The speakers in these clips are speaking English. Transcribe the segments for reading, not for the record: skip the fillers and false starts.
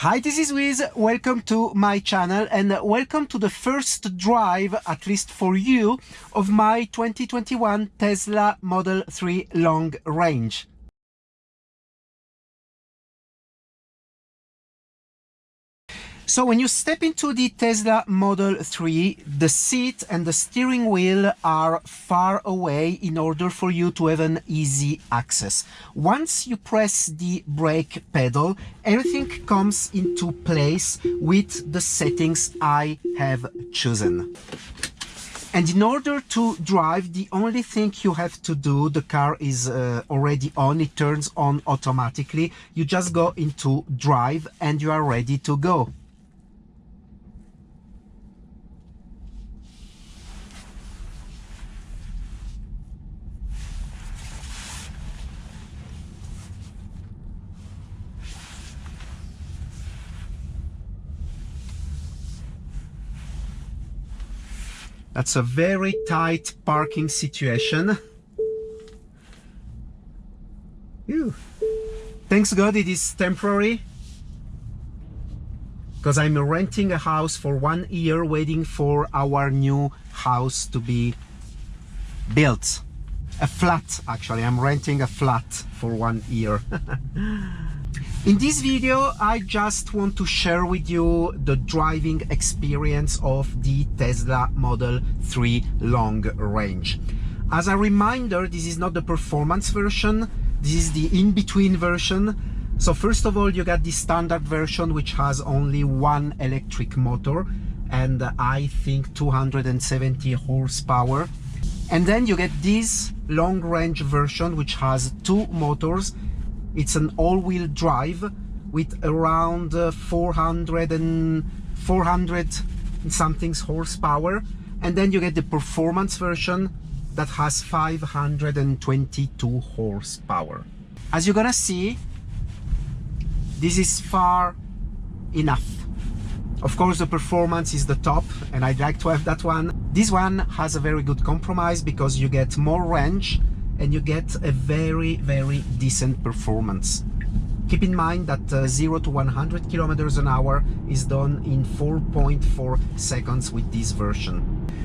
Hi, this is Wiz. Welcome to my channel and welcome to the first drive, at least for you, of my 2021 Tesla Model 3 long range. So when you step into the Tesla Model 3, the seat and the steering wheel are far away in order for you to have an easy access. Once you press the brake pedal, everything comes into place with the settings I have chosen. And in order to drive, the only thing you have to do, the car is already on, it turns on automatically. You just go into drive and you are ready to go. That's a very tight parking situation. Ew. Thanks God it is temporary, because I'm renting a house for 1 year waiting for our new house to be built. A flat, actually. I'm renting a flat for 1 year. In this video, I just want to share with you the driving experience of the Tesla Model 3 long range. As a reminder, this is not the performance version, this is the in-between version. So first of all, you got the standard version, which has only one electric motor and I think 270 horsepower. And then you get this long range version, which has two motors. It's an all-wheel drive with around 400 and something horsepower. And then you get the performance version that has 522 horsepower. As you're gonna see, this is far enough. Of course, the performance is the top, and I'd like to have that one. This one has a very good compromise because you get more range and you get a very decent performance. Keep in mind that 0 to 100 kilometers an hour is done in 4.4 seconds with this version.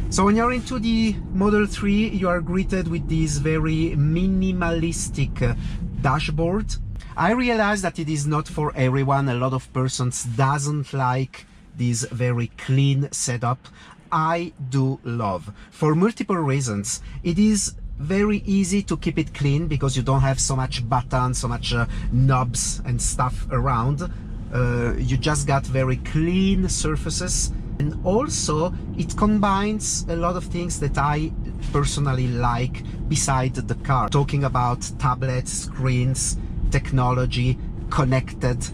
So when you're into the Model 3, you are greeted with this very minimalistic dashboard. I realize that it is not for everyone. A lot of persons doesn't like this very clean setup. I do love, for multiple reasons. It is very easy to keep it clean because you don't have so much buttons, so much knobs and stuff around. You just got very clean surfaces, and also it combines a lot of things that I personally like beside the car. Talking about tablets, screens, technology, connected,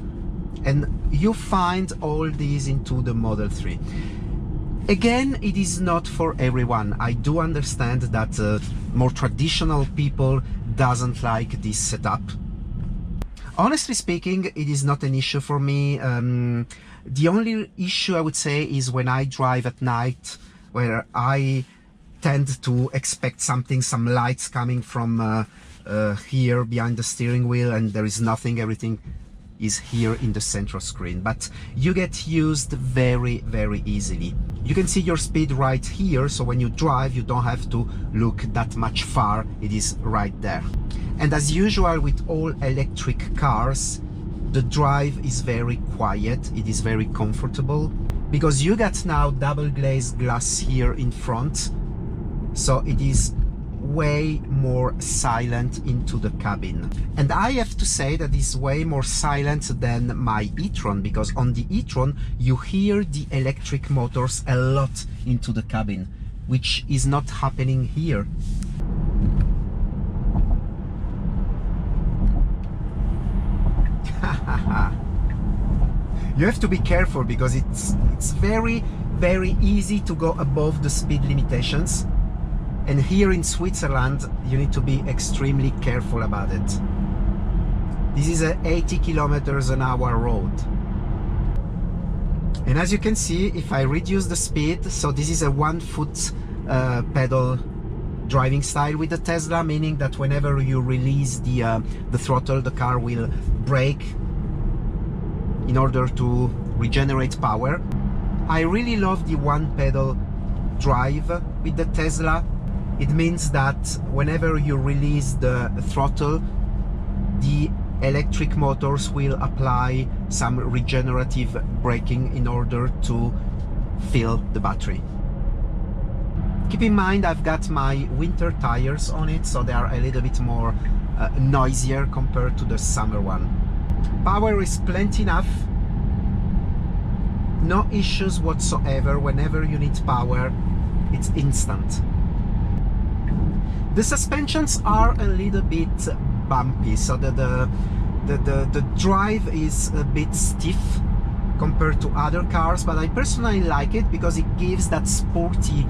and you find all these into the Model 3. Again, it is not for everyone. I do understand that more traditional people doesn't like this setup. Honestly speaking, it is not an issue for me. The only issue I would say is when I drive at night, where I tend to expect something, some lights coming from here behind the steering wheel, and there is nothing, everything is here in the central screen, but you get used very easily. You can see your speed right here, so when you drive you don't have to look that much far, it is right there. And as usual with all electric cars, the drive is very quiet, it is very comfortable, because you got now double glazed glass here in front, so it is way more silent into the cabin. And I have to say that it's way more silent than my e-tron, because on the e-tron you hear the electric motors a lot into the cabin, which is not happening here. You have to be careful because it's very easy to go above the speed limitations. And here in Switzerland, you need to be extremely careful about it. This is a 80 kilometers an hour road. And as you can see, if I reduce the speed, so this is a 1 foot pedal driving style with the Tesla, meaning that whenever you release the throttle, the car will brake in order to regenerate power. I really love the one pedal drive with the Tesla. It means that whenever you release the throttle, the electric motors will apply some regenerative braking in order to fill the battery. Keep in mind I've got my winter tires on it, so they are a little bit more noisier compared to the summer one. Power is plenty enough, no issues whatsoever. Whenever you need power, it's instant. The suspensions are a little bit bumpy, so the drive is a bit stiff compared to other cars, but I personally like it because it gives that sporty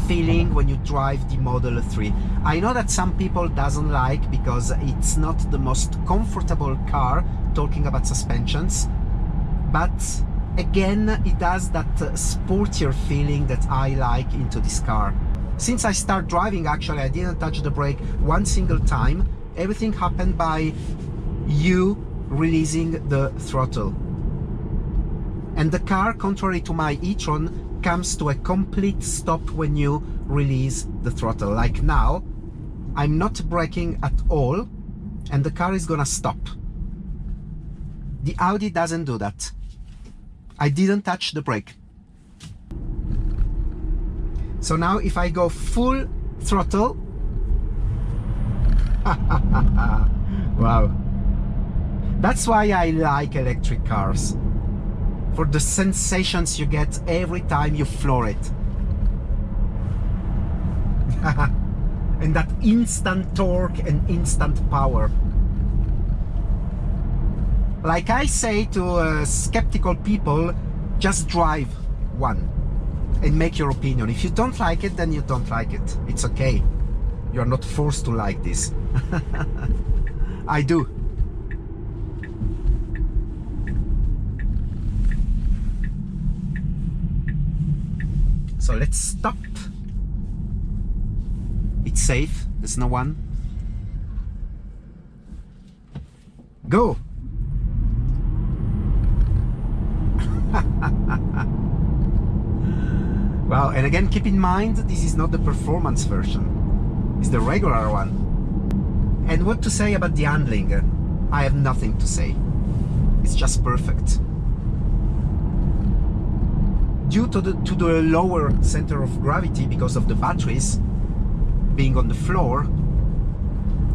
feeling when you drive the Model 3. I know that some people doesn't like because it's not the most comfortable car, talking about suspensions, but again it has that sportier feeling that I like into this car. Since I start driving, actually I didn't touch the brake one single time. Everything happened by you releasing the throttle. And the car, contrary to my e-tron, comes to a complete stop when you release the throttle. Like now, I'm not braking at all, and the car is gonna stop. The Audi doesn't do that. I didn't touch the brake. So now if I go full throttle, wow. That's why I like electric cars. For the sensations you get every time you floor it. And that instant torque and instant power. Like I say to skeptical people, just drive one and make your opinion. If you don't like it, then you don't like it. It's okay. You're not forced to like this. I do. So let's stop. It's safe, there's no one. Go! Wow, and again, keep in mind, this is not the performance version. It's the regular one. And what to say about the handling? I have nothing to say. It's just perfect. Due to the lower center of gravity, because of the batteries being on the floor,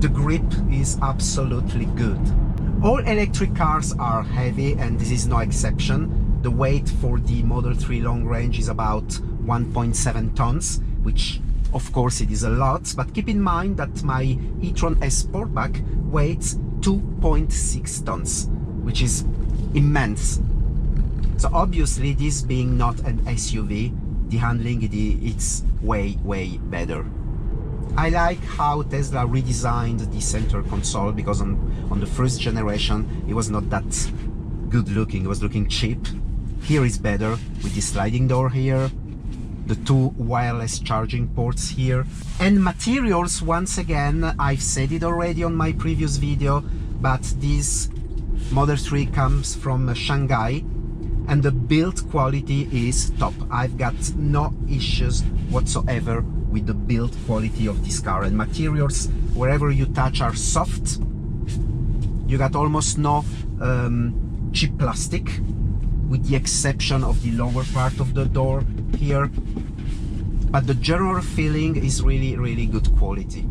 the grip is absolutely good. All electric cars are heavy, and this is no exception. The weight for the Model 3 long range is about 1.7 tons, which of course it is a lot, but keep in mind that my e-tron S Sportback weighs 2.6 tons, which is immense. So obviously, this being not an SUV, the handling it's way better. I like how Tesla redesigned the center console, because on the first generation it was not that good looking, it was looking cheap. Here is better, with the sliding door here, the two wireless charging ports here. And materials, once again, I've said it already on my previous video, but this Model 3 comes from Shanghai, and the build quality is top. I've got no issues whatsoever with the build quality of this car, and materials wherever you touch are soft. You got almost no cheap plastic, with the exception of the lower part of the door here, but the general feeling is really good quality.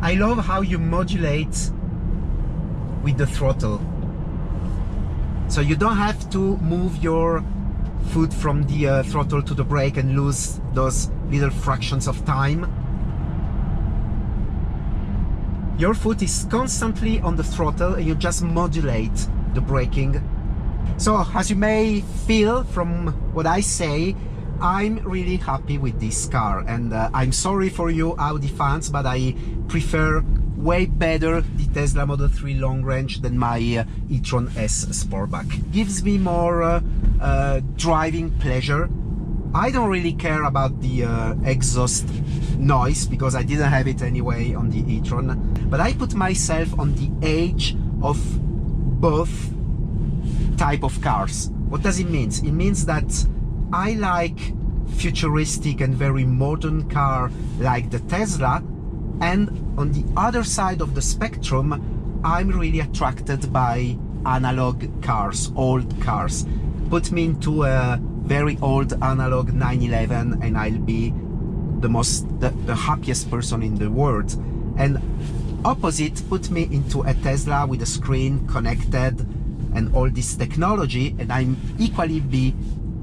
I love how you modulate with the throttle. So you don't have to move your foot from the throttle to the brake and lose those little fractions of time. Your foot is constantly on the throttle and you just modulate the braking. So as you may feel from what I say, I'm really happy with this car, and I'm sorry for you Audi fans, but I prefer way better the Tesla Model 3 long range than my e-tron S Sportback. Gives me more driving pleasure. I don't really care about the exhaust noise because I didn't have it anyway on the e-tron, but I put myself on the age of both type of cars. What does it mean? It means that I like futuristic and very modern car like the Tesla, and on the other side of the spectrum I'm really attracted by analog cars, old cars. Put me into a very old analog 911 and I'll be the happiest person in the world. And opposite, put me into a Tesla with a screen connected and all this technology, and I'm equally be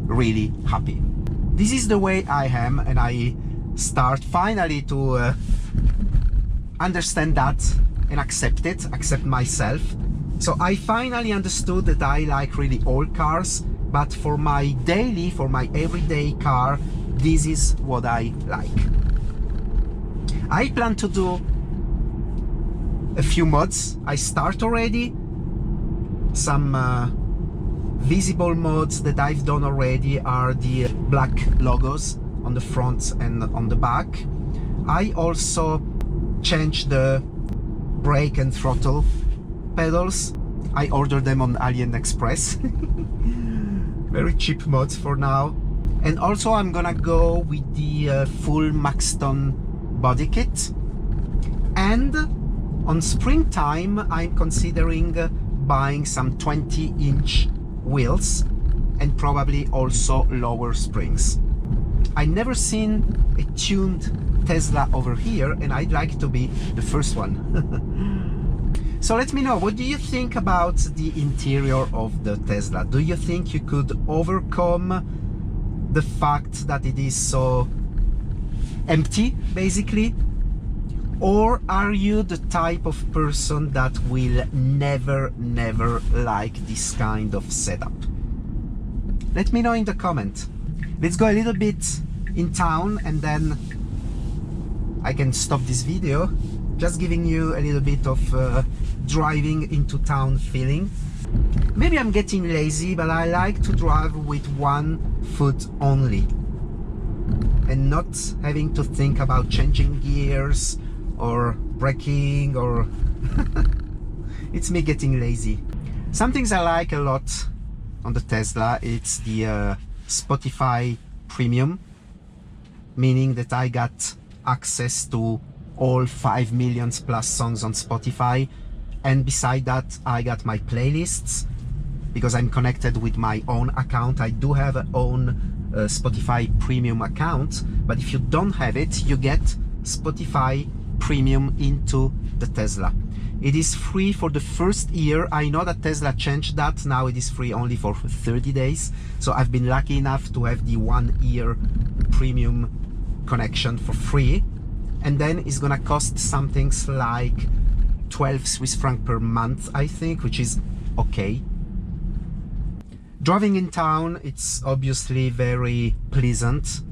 really happy. This is the way I am, and I start finally to understand that and accept it, accept myself. So I finally understood that I like really old cars, but for my daily, for my everyday car, this is what I like. I plan to do a few mods. I start already. Some visible mods that I've done already are the black logos on the front and on the back. I also changed the brake and throttle pedals. I ordered them on AliExpress. Very cheap mods for now. And also I'm gonna go with the full Maxton body kit. And on springtime I'm considering buying some 20-inch wheels and probably also lower springs. I never seen a tuned Tesla over here, and I'd like to be the first one. So let me know, what do you think about the interior of the Tesla? Do you think you could overcome the fact that it is so empty, basically? Or are you the type of person that will never like this kind of setup? Let me know in the comment. Let's go a little bit in town and then I can stop this video. Just giving you a little bit of driving into town feeling. Maybe I'm getting lazy, but I like to drive with one foot only and not having to think about changing gears or braking, or it's me getting lazy. Some things I like a lot on the Tesla, it's the Spotify Premium, meaning that I got access to all 5 million plus songs on Spotify, and beside that I got my playlists because I'm connected with my own account. I do have an own Spotify Premium account, but if you don't have it, you get Spotify Premium into the Tesla. It is free for the first year. I know that Tesla changed that. Now it is free only for 30 days. So I've been lucky enough to have the 1 year premium connection for free. And then it's gonna cost something like 12 Swiss francs per month, I think, which is okay. Driving in town, it's obviously very pleasant,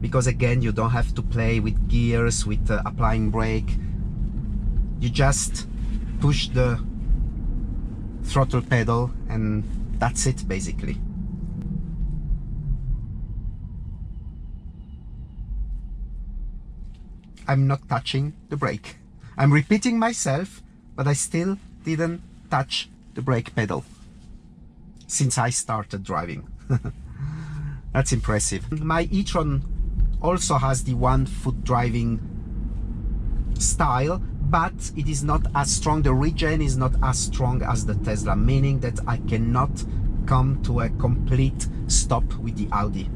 because again, you don't have to play with gears, with applying brake. You just push the throttle pedal and that's it, basically. I'm not touching the brake. I'm repeating myself, but I still didn't touch the brake pedal since I started driving. That's impressive. My e-tron also has the 1 foot driving style, but it is not as strong. The regen is not as strong as the Tesla, meaning that I cannot come to a complete stop with the Audi.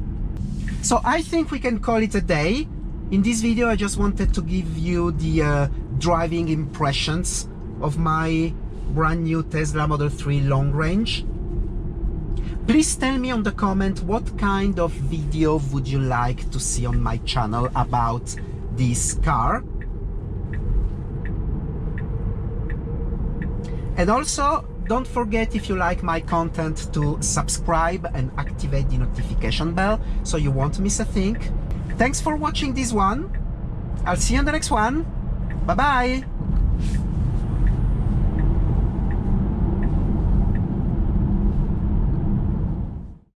So I think we can call it a day. In this video I just wanted to give you the driving impressions of my brand new Tesla Model 3 long range. Please tell me on the comment what kind of video would you like to see on my channel about this car. And also don't forget, if you like my content, to subscribe and activate the notification bell so you won't miss a thing. Thanks for watching this one. I'll see you on the next one. Bye bye.